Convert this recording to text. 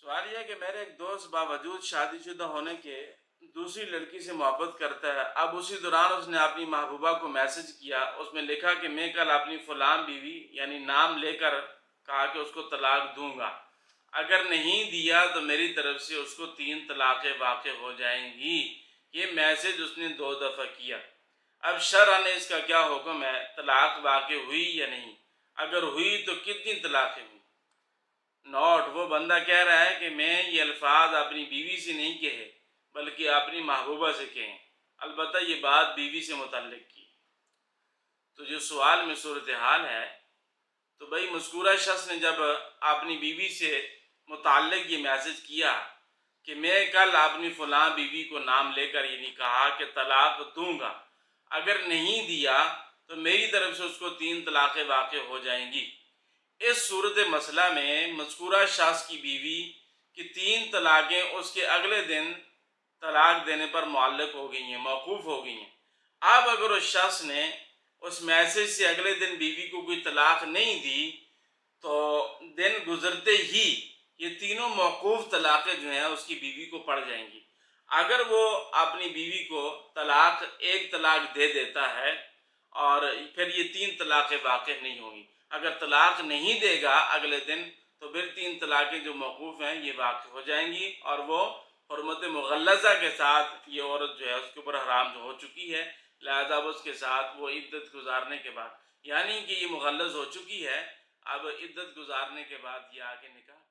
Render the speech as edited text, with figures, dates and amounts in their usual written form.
سوال یہ ہے کہ میرے ایک دوست باوجود شادی شدہ ہونے کے دوسری لڑکی سے محبت کرتا ہے. اب اسی دوران اس نے اپنی محبوبہ کو میسج کیا. اس میں لکھا کہ میں کل اپنی فلاں بیوی یعنی نام لے کر کہا کہ اس کو طلاق دوں گا. اگر نہیں دیا تو میری طرف سے اس کو 3 طلاقیں واقع ہو جائیں گی. یہ میسج اس نے 2 دفعہ کیا. اب شرعاً اس کا کیا حکم ہے؟ طلاق واقع ہوئی یا نہیں؟ اگر ہوئی تو کتنی طلاقیں ہوئی؟ نوٹ: وہ بندہ کہہ رہا ہے کہ میں یہ الفاظ اپنی بیوی سے نہیں کہے بلکہ اپنی محبوبہ سے کہیں. البتہ یہ بات بیوی سے متعلق کی. تو جو سوال میں صورتحال ہے تو بھائی مذکورہ شخص نے جب اپنی بیوی سے متعلق یہ میسج کیا کہ میں کل اپنی فلاں بیوی کو نام لے کر یعنی کہا کہ طلاق دوں گا، اگر نہیں دیا تو میری طرف سے اس کو 3 طلاقیں واقع ہو جائیں گی. اس صورت مسئلہ میں مذکورہ شخص کی بیوی کی 3 طلاقیں اس کے اگلے دن طلاق دینے پر معلق ہو گئی ہیں، موقوف ہو گئی ہیں. اب اگر اس شخص نے اس میسج سے اگلے دن بیوی کو کوئی طلاق نہیں دی تو دن گزرتے ہی یہ تینوں موقوف طلاقیں جو ہیں اس کی بیوی کو پڑ جائیں گی. اگر وہ اپنی بیوی کو ایک طلاق دے دیتا ہے اور پھر یہ 3 طلاقیں واقع نہیں ہوں گی. اگر طلاق نہیں دے گا اگلے دن تو پھر 3 طلاقیں جو موقوف ہیں یہ واقع ہو جائیں گی اور وہ حرمت مغلظہ کے ساتھ یہ عورت جو ہے اس کے اوپر حرام جو ہو چکی ہے، لہذا اس کے ساتھ وہ عدت گزارنے کے بعد یعنی کہ یہ مغلظ ہو چکی ہے، اب عدت گزارنے کے بعد یہ آگے نکاح